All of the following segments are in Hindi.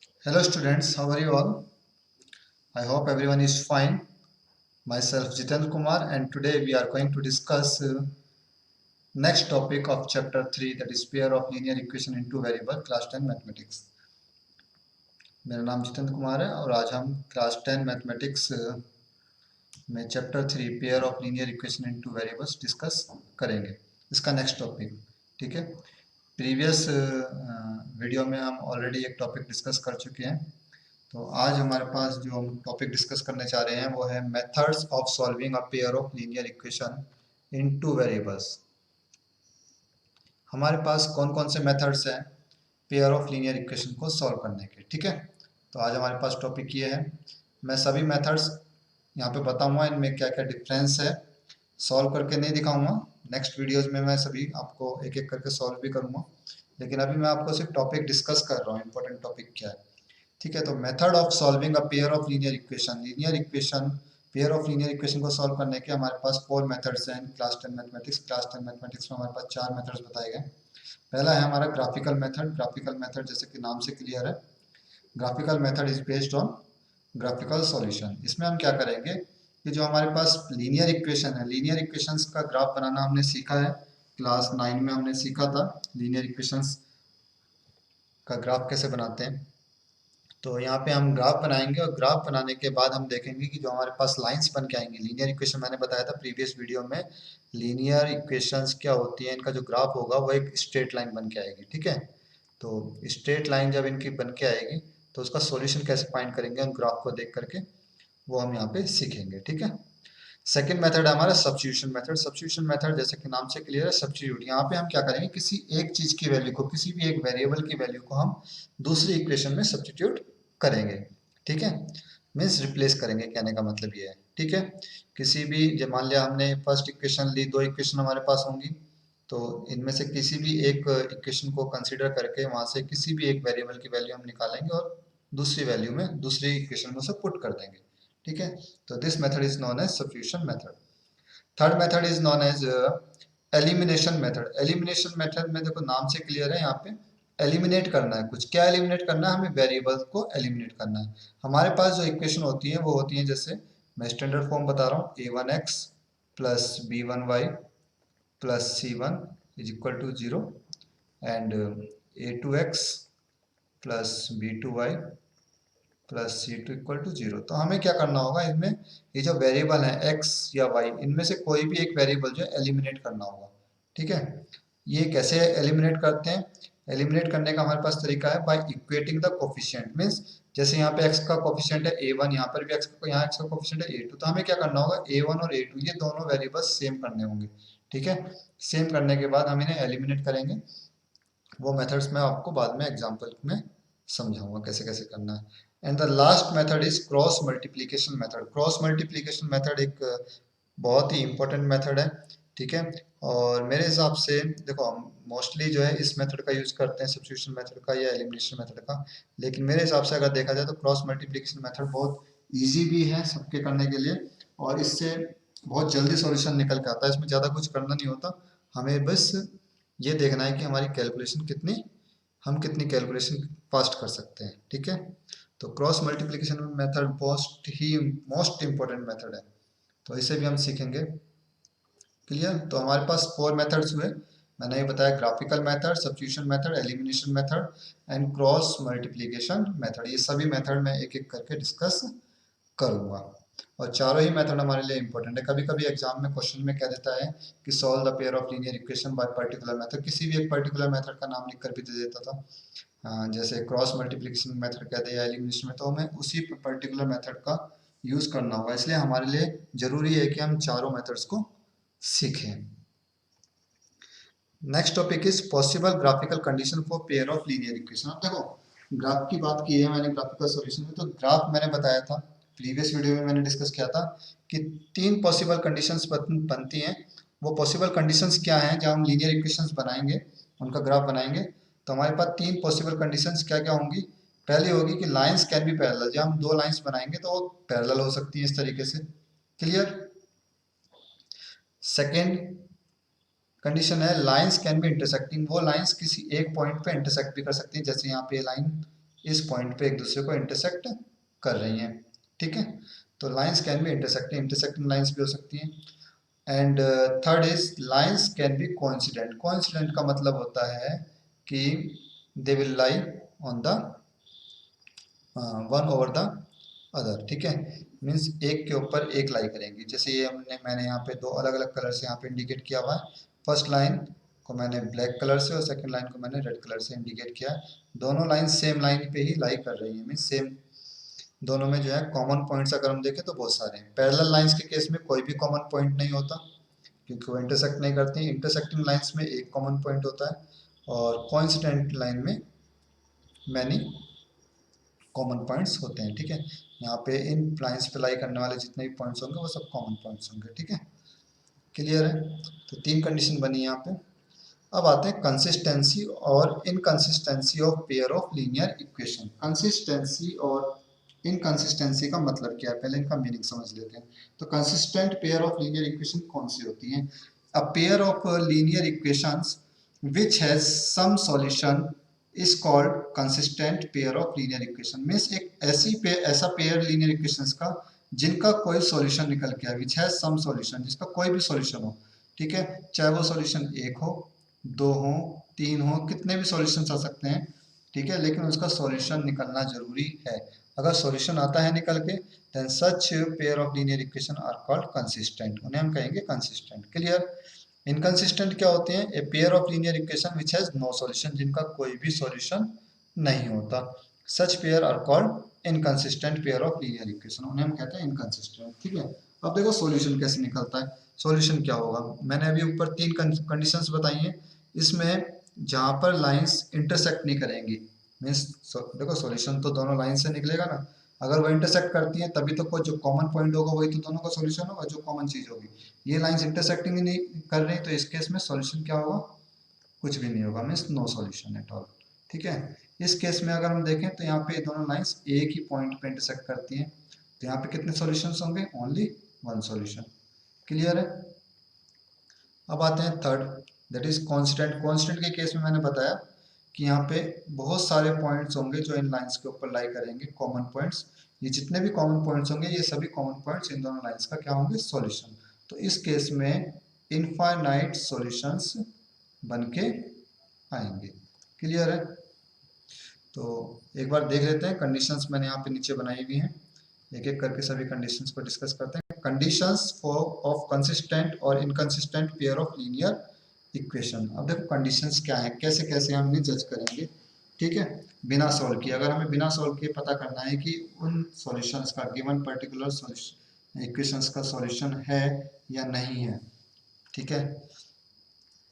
Hello students, how are you all? I hope everyone is fine. Myself Jiten Kumar and today we are going to discuss next topic of chapter 3, that is pair of linear equation in two variable class 10 mathematics. मेरा नाम जितेंद्र कुमार है और आज हम क्लास 10 मैथमेटिक्स में chapter 3 pair of linear equation in two variables discuss करेंगे। इसका नेक्स्ट टॉपिक, ठीक है। प्रीवियस वीडियो में हम ऑलरेडी एक टॉपिक डिस्कस कर चुके हैं। तो आज हमारे पास जो हम टॉपिक डिस्कस करने जा रहे हैं वो है methods of solving a pair of linear equation in two variables. हमारे पास कौन कौन से मेथड्स हैं पेयर ऑफ लीनियर इक्वेशन को सॉल्व करने के, ठीक है। तो आज हमारे पास टॉपिक ये है। मैं सभी मेथड्स यहाँ पे बताऊंगा, इनमें क्या क्या डिफरेंस है। सॉल्व करके नहीं दिखाऊंगा, नेक्स्ट वीडियोज में मैं सभी आपको एक एक करके सॉल्व भी करूंगा, लेकिन अभी मैं आपको सिर्फ टॉपिक डिस्कस कर रहा हूँ, इंपॉर्टेंट टॉपिक क्या है, ठीक है। तो method of solving a pair of linear equation pair of linear equation को सॉल्व करने के हमारे पास 4 मेथड्स हैं क्लास 10 मैथमेटिक्स। क्लास 10 मैथमेटिक्स में हमारे पास 4 मेथड्स बताए गए। पहला है हमारा ग्राफिकल मेथड। ग्राफिकल मेथड जैसे कि नाम से क्लियर है, graphical method is based on graphical solution. इसमें हम क्या करेंगे कि जो हमारे पास लीनियर इक्वेशन है, लीनियर इक्वेशंस का ग्राफ बनाना हमने सीखा है, क्लास 9 में हमने सीखा था लीनियर इक्वेशंस का ग्राफ कैसे बनाते हैं। तो यहाँ पे हम ग्राफ बनाएंगे और ग्राफ बनाने के बाद हम देखेंगे कि जो हमारे पास लाइंस बन के आएंगी, लीनियर इक्वेशन मैंने बताया था प्रीवियस वीडियो में, लीनियर इक्वेशंस क्या होती है, इनका जो ग्राफ होगा वो एक स्ट्रेट लाइन बन के आएगी, ठीक है। तो स्ट्रेट लाइन जब इनकी बन के आएगी तो उसका सॉल्यूशन कैसे फाइंड करेंगे उन ग्राफ को देख करके, वो हम यहाँ पे सीखेंगे, ठीक है। सेकेंड मेथड है हमारा सब्स्टिट्यूशन मेथड। सब्स्टिट्यूशन मेथड जैसे कि नाम से क्लियर है, सब्स्टिट्यूट। यहाँ पे हम क्या करेंगे, किसी एक चीज की वैल्यू को, किसी भी एक वेरिएबल की वैल्यू को हम दूसरी इक्वेशन में सब्स्टिट्यूट करेंगे, ठीक है। मीन्स रिप्लेस करेंगे, कहने का मतलब ये है, ठीक है। किसी भी, जब मान लिया हमने फर्स्ट इक्वेशन ली, दो इक्वेशन हमारे पास होंगी, तो इनमें से किसी भी एक इक्वेशन को कंसीडर करके वहां से किसी भी एक वेरिएबल की वैल्यू हम निकालेंगे और दूसरी वैल्यू में दूसरी इक्वेशन में उसे पुट कर देंगे, ठीक है। तो this method is known as substitution method. Third method is known as elimination method. Elimination method में देखो नाम से क्लियर है, यहाँ पे एलिमिनेट करना है कुछ। क्या एलिमिनेट करना है, हमें वेरिएबल्स को एलिमिनेट करना है। हमारे पास जो इक्वेशन होती है वो होती है, जैसे मैं स्टैंडर्ड फॉर्म बता रहा हूँ, a1x plus b1y plus c1 is equal to 0 and a2x plus b2y plus c two equal to 0। तो हमें क्या करना होगा, इसमें ये जो वेरिएबल है x या y, इनमें से कोई भी एक वेरिएबल जो है एलिमिनेट करना होगा, ठीक है। ये कैसे एलिमिनेट करते हैं, एलिमिनेट करने का हमारे पास तरीका है by equating the coefficient. Means जैसे यहाँ पे x का कोफिशिएंट है a1, यहाँ पर भी x का, यहाँ x का कोफिशिएंट है a2, तो हमें क्या करना होगा, a1 और a2 ये दोनों वेरिएबल्स सेम करने होंगे, ठीक है। सेम करने के बाद हम इन्हें एलिमिनेट करेंगे। वो मेथड्स मैं आपको बाद में एग्जांपल में समझाऊंगा कैसे कैसे करना है। And the last method is cross multiplication method. Cross multiplication method एक बहुत ही इंपॉर्टेंट मेथड है, ठीक है। और मेरे हिसाब से देखो, हम मोस्टली जो है इस मेथड का यूज करते हैं, सब्स्टिट्यूशन मेथड का या एलिमिनेशन मेथड का, लेकिन मेरे हिसाब से अगर देखा जाए तो क्रॉस मल्टीप्लिकेशन मेथड बहुत ईजी भी है सबके करने के लिए, और इससे बहुत जल्दी सॉल्यूशन निकल के आता है। इसमें ज़्यादा कुछ करना नहीं होता, हमें बस ये देखना है कि हमारी कैलकुलेशन कितनी, हम कितनी कैलकुलेशन फास्ट कर सकते हैं, ठीक है। तो cross multiplication method most important method है, तो इसे भी हम सीखेंगे। क्लियर। तो हमारे पास 4 मेथड्स हुए, मैंने ये बताया, graphical method, substitution method, elimination method and cross multiplication method. ये सभी मेथड मैं एक एक करके डिस्कस करूंगा, और चारों ही मेथड हमारे लिए इंपॉर्टेंट है। कभी कभी एग्जाम में क्वेश्चन में कह देता है कि solve the pair of linear equation by particular method, किसी भी एक पर्टिकुलर मेथड का नाम लिख कर भी दे देता था। जैसे क्रॉस मल्टीप्लिकेशन मेथड कह दे या एलिमिनेशन में, तो हमें उसी पर्टिकुलर मेथड का यूज करना होगा। इसलिए हमारे लिए जरूरी है कि हम चारों मेथड्स को सीखें। Next topic is possible graphical condition for pair of linear equation. अब देखो, ग्राफ की बात की है मैंने ग्राफिकल सॉल्यूशन में, तो ग्राफ मैंने बताया था प्रीवियस वीडियो में, मैंने डिस्कस किया था कि 3 पॉसिबल कंडीशंस बनती हैं। वो पॉसिबल कंडीशंस क्या हैं, जब हम लीनियर इक्वेशंस बनाएंगे, उनका ग्राफ बनाएंगे, तो हमारे पास 3 पॉसिबल कंडीशंस क्या क्या होंगी। पहली होगी कि लाइंस कैन बी पैरेलल। जब हम 2 लाइंस बनाएंगे तो वो पैरेलल हो सकती है इस तरीके से। क्लियर। सेकेंड कंडीशन है लाइंस कैन बी इंटरसेक्टिंग। वो लाइंस किसी एक पॉइंट पे इंटरसेक्ट भी कर सकती हैं, जैसे यहाँ पे लाइन इस पॉइंट पे एक दूसरे को इंटरसेक्ट कर रही हैं, ठीक है। तो lines can be intersecting, intersecting lines भी हो सकती हैं। And third his lines can be coincident. Coincident का मतलब होता है कि they will lie on the one over the other, ठीक है। मीन्स एक के ऊपर एक लाई करेंगी। जैसे ये मैंने यहाँ पे दो अलग अलग कलर से यहाँ पे इंडिकेट किया हुआ है। फर्स्ट लाइन को मैंने ब्लैक कलर से और सेकंड लाइन को मैंने रेड कलर से इंडिकेट किया है। दोनों लाइन सेम लाइन पे ही लाई कर रही है, मीन्स सेम। दोनों में जो है कॉमन पॉइंट्स अगर हम देखें तो बहुत सारे हैं। पैरेलल लाइंस के केस में कोई भी कॉमन पॉइंट नहीं होता क्योंकि वो इंटरसेक्ट नहीं करती। इंटरसेक्टिंग लाइंस में एक कॉमन पॉइंट होता है और कोइंसिडेंट लाइन में मैनी कॉमन पॉइंट्स होते हैं, ठीक है। यहाँ पे इन लाइंस पे लाई करने वाले जितने भी पॉइंट्स होंगे वो सब कॉमन पॉइंट्स होंगे, ठीक है। क्लियर है। तो तीन कंडीशन बनी यहाँ पे। अब आते हैं कंसिस्टेंसी और inconsistency of pair of linear equation. Consistency और इनकंसिस्टेंसी का मतलब क्या है, पहले इनका मीनिंग समझ लेते हैं। तो consistent pair of linear equation कौन सी होती हैं? A pair of linear equations which has some solution is called consistent pair of linear equation. Means एक ऐसा पेयर लीनियर इक्वेशंस का जिनका कोई सॉल्यूशन निकल के आए, विच हैज सम सॉल्यूशन, जिसका कोई भी सॉल्यूशन हो, ठीक है। चाहे वो सॉल्यूशन एक हो, दो हो, तीन हो, कितने भी सॉल्यूशंस आ सकते हैं, ठीक है, लेकिन उसका सॉल्यूशन निकलना जरूरी है। अगर सॉल्यूशन आता है निकल के, then such pair of linear equation are called consistent, उन्हें हम कहेंगे कंसिस्टेंट। क्लियर। इनकंसिस्टेंट क्या होते हैं? A pair of linear equation which has no solution, जिनका कोई भी सॉल्यूशन नहीं होता। Such pair are called inconsistent pair of linear equation, उन्हें हम कहते हैं इनकंसिस्टेंट, ठीक है। अब देखो सॉल्यूशन कैसे निकलता है। सॉल्यूशन क्या होगा? मैंने अभी ऊपर तीन कंडीशंस बताई हैं। इसमें जहां पर लाइंस इंटरसेक्ट नहीं करेंगी, मीन्स देखो सॉल्यूशन तो दोनों लाइन से निकलेगा ना। अगर वो इंटरसेक्ट करती हैं तभी तो कोई जो कॉमन पॉइंट होगा वही तो दोनों का सॉल्यूशन होगा, जो कॉमन चीज होगी। ये लाइंस इंटरसेक्टिंग ही नहीं कर रही, तो इस केस में सॉल्यूशन क्या होगा? कुछ भी नहीं होगा, means no solution at all, ठीक है। इस केस में अगर हम देखें तो यहाँ पे दोनों लाइंस एक ही पॉइंट पे इंटरसेक्ट करती हैं, तो यहाँ पे कितने सॉल्यूशंस होंगे? Only one solution. क्लियर है। अब आते हैं third, that is constant. Constant के केस में मैंने बताया कि यहाँ पे बहुत सारे पॉइंट्स होंगे जो इन लाइंस के ऊपर लाई करेंगे, कॉमन पॉइंट्स। ये जितने भी कॉमन पॉइंट्स होंगे ये सभी कॉमन पॉइंट्स इन दोनों लाइंस का क्या होंगे? सॉल्यूशन। तो इस केस में इनफाइनाइट सॉल्यूशंस बन के आएंगे। क्लियर है। तो एक बार देख लेते हैं कंडीशंस मैंने यहाँ पे नीचे बनाई हुई हैं, एक एक करके सभी कंडीशंस को डिस्कस करते हैं। कंडीशंस फॉर ऑफ कंसिस्टेंट और inconsistent pair of linear equation. अब देखो कंडीशंस क्या है, कैसे कैसे हम इन्हें जज करेंगे, ठीक है, बिना सॉल्व किए। अगर हमें बिना सॉल्व किए पता करना है कि उन सॉल्यूशंस का गिवन पर्टिकुलर सॉल्यूशन इक्वेशंस का सॉल्यूशन है या नहीं है, ठीक है।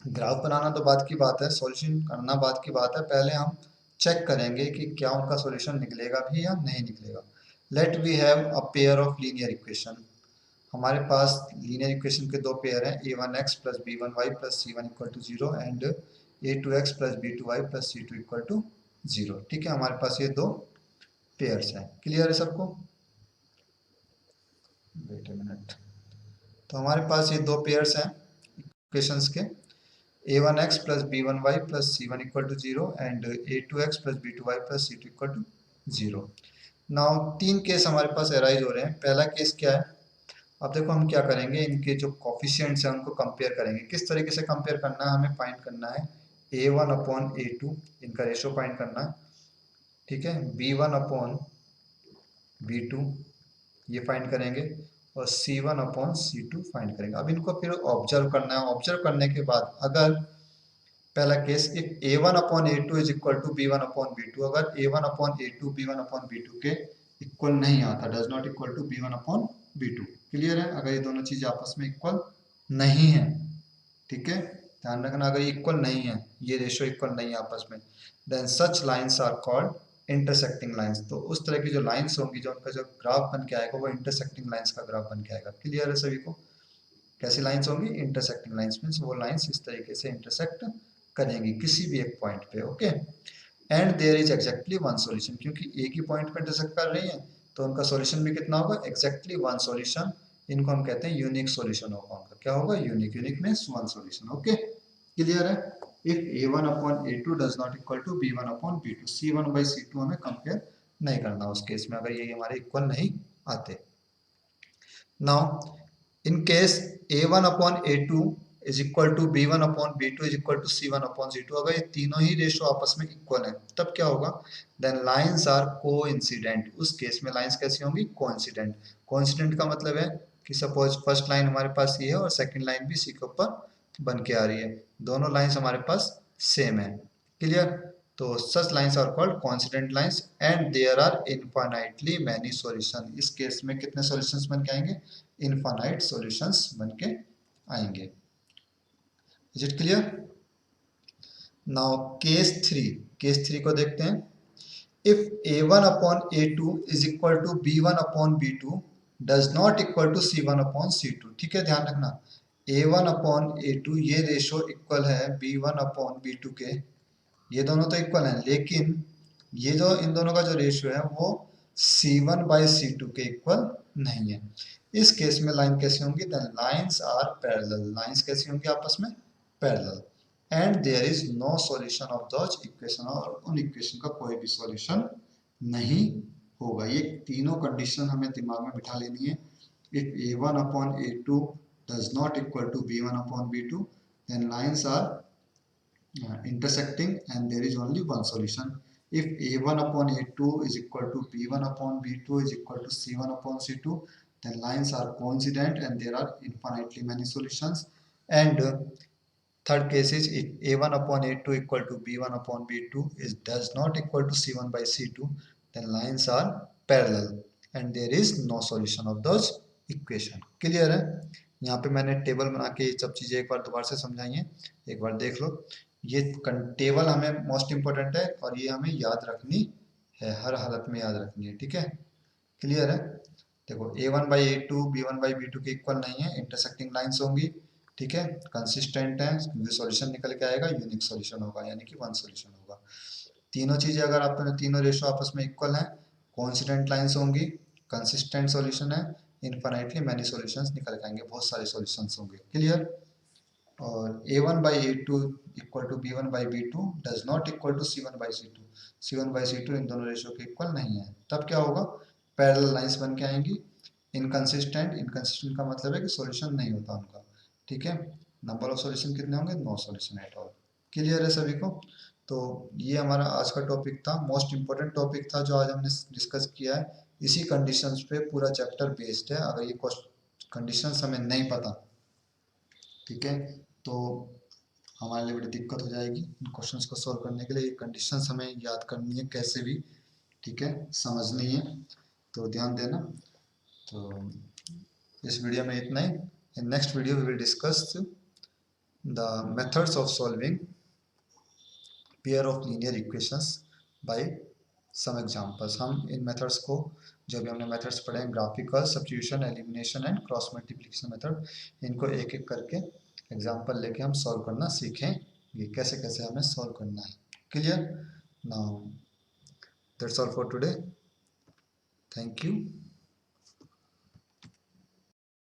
ग्राफ बनाना तो बात की बात है, सॉल्यूशन करना बात की बात है। पहले हम चेक करेंगे कि क्या उनका सॉल्यूशन निकलेगा भी या नहीं निकलेगा। Let we have a pair of linear equation. हमारे पास लीनियर इक्वेशन के दो पेयर हैं, a1x plus b1y plus c1 equal to zero and a2x plus b2y plus c2 equal to zero, ठीक है। हमारे पास ये दो पेयर्स हैं। क्लियर है सबको? Wait a minute. तो हमारे पास ये दो पेयर्स हैं इक्वेशंस के, a1x plus b1y plus c1 equal to zero and a2x plus b2y plus c2 equal to zero. Now तीन केस हमारे पास अराइज हो रहे हैं। पहला केस क्या है? अब देखो हम क्या करेंगे, इनके जो कॉफिशियंट्स हैं उनको कंपेयर करेंगे। किस तरीके से कंपेयर करना है? हमें फाइंड करना है a1 अपॉन a2, इनका रेशो फाइंड करना है, ठीक है। b1 अपॉन b2 ये फाइंड करेंगे और c1 अपॉन c2 फाइंड करेंगे। अब इनको फिर ऑब्जर्व करना है। ऑब्जर्व करने के बाद अगर पहला case, if a1 upon a2 is equal to b1 upon b2, अगर a1 upon a2 b1 upon b2 के इक्वल नहीं आता, does not equal to b1 upon b2। Clear है। अगर ये दोनों चीजें आपस में इक्वल नहीं है, ठीक है, ध्यान रखना, अगर ये इक्वल नहीं है, ये रेशो इक्वल नहीं है आपस में, then such lines are called intersecting lines. तो उस तरह की जो लाइंस होंगी, जो उनका जो ग्राफ बन के आएगा वो इंटरसेक्टिंग लाइंस का ग्राफ बन के आएगा। क्लियर है सभी को? कैसी लाइंस होंगी? इंटरसेक्टिंग लाइंस, मीन्स वो लाइंस इस तरीके से इंटरसेक्ट करेंगी किसी भी एक पॉइंट पे, okay. And there is exactly one solution, क्योंकि एक ही पॉइंट पे इंटरसेक्ट कर रही है तो उनका सॉल्यूशन भी कितना होगा? Exactly one solution. इनको हम कहते हैं यूनिक सॉल्यूशन होगा उनका। क्या होगा? Unique. Unique means one solution, okay. Clear है। If a1 upon a2 does not equal to b1 upon b2, c1 by c2 हमें कंपेयर नहीं करना उस केस में, अगर ये हमारे इक्वल नहीं आते। Now in case a1 upon a2 is equal to b1 upon b2 is equal to c1 upon c2, अगर ये तीनों ही रेशो आपस में इक्वल है तब क्या होगा, देन लाइंस आर कोइंसिडेंट। उस केस में लाइंस कैसी होंगी, कोइंसिडेंट। कोइंसिडेंट का मतलब है कि सपोज फर्स्ट लाइन हमारे पास ये है और सेकंड लाइन भी सी के ऊपर बन के आ रही है, दोनों लाइंस हमारे पास सेम है। क्लियर? तो such lines are called coincident lines and there are infinitely many solutions। इस केस में कितने सॉल्यूशंस बन के आएंगे, इनफाइनाइट सॉल्यूशंस बन के आएंगे। Is it clear? Now case three को देखते हैं। If a1 upon a2 is equal to b1 upon b2 does not equal to c1 upon c2। ठीक है, ध्यान रखना a1 अपॉन a2 ये रेशो इक्वल है b1 अपॉन b2 के, ये दोनों तो इक्वल हैं, लेकिन ये जो इन दोनों का जो रेशियो है वो C1 बाई C2 के इक्वल नहीं है। इस केस में लाइन कैसी होंगी, then lines are parallel. Lines कैसी होंगी, आपस में parallel. And there is no solution of those equation, और उन इक्वेशन का कोई भी सॉल्यूशन नहीं होगा। ये तीनों कंडीशन हमें दिमाग में बिठा लेनी है। If a1 upon a2 does not equal to b1 upon b2 then lines are intersecting and there is only one solution. If a1 upon a2 is equal to b1 upon b2 is equal to c1 upon c2, then lines are coincident and there are infinitely many solutions. And third case is if a1 upon a2 equal to b1 upon b2 is does not equal to c1 by c2, then lines are parallel and there is no solution of those equation। Clear है? यहाँ पे मैंने टेबल बना के ये सब चीजें एक बार दोबारा से समझाई हैं, एक बार देख लो। ये टेबल हमें मोस्ट इंपॉर्टेंट है और ये हमें याद रखनी है, हर हालत में याद रखनी है। ठीक है, क्लियर है? देखो a1 by a2 b1 by b2 के इक्वल नहीं है, इंटरसेक्टिंग लाइंस होंगी। ठीक है, कंसिस्टेंट है क्योंकि सॉल्यूशन निकल के आएगा, यूनिक सॉल्यूशन होगा यानी कि वन सॉल्यूशन होगा। तीनों चीजें अगर आपने तीनों रेशो आपस में इक्वल है, कोइंसिडेंट लाइंस होंगी, कंसिस्टेंट सॉल्यूशन है, इनफाइनाइटली मैनी सॉल्यूशंस निकल के आएंगे, बहुत सारे सॉल्यूशंस होंगे। क्लियर? और a1 by a2 equal to b1 by b2 does not equal to c1 by c2, c1 by c2 इन दोनों रेशियो के इक्वल नहीं है, तब क्या होगा, पैरेलल लाइंस बन के आएंगी। इनकंसिस्टेंट, इनकंसिस्टेंट का मतलब है कि सॉल्यूशन नहीं होता उनका। ठीक है, नंबर ऑफ सॉल्यूशन कितने होंगे, no solution at all. Clear है सभी को? तो ये हमारा आज का टॉपिक था, मोस्ट इंपॉर्टेंट टॉपिक था जो आज हमने डिस्कस किया है। इसी कंडीशंस पे पूरा चैप्टर बेस्ड है। अगर ये कंडीशंस हमें नहीं पता, ठीक है, तो हमारे लिए बड़ी दिक्कत हो जाएगी इन क्वेश्चंस को सॉल्व करने के लिए। ये कंडीशंस हमें याद करनी है कैसे भी, ठीक है, समझनी है, तो ध्यान देना। तो इस वीडियो में इतना ही। In next video we will discuss the methods of solving pair of linear equations by some examples. हम इन मेथड्स को, जो भी हमने मेथड्स पढ़े हैं, graphical, substitution, elimination and cross multiplication method, इनको एक एक करके एग्जांपल लेके हम सॉल्व करना सीखेंगे, कैसे कैसे हमें सॉल्व करना है। Clear? Now that's all for today, thank you.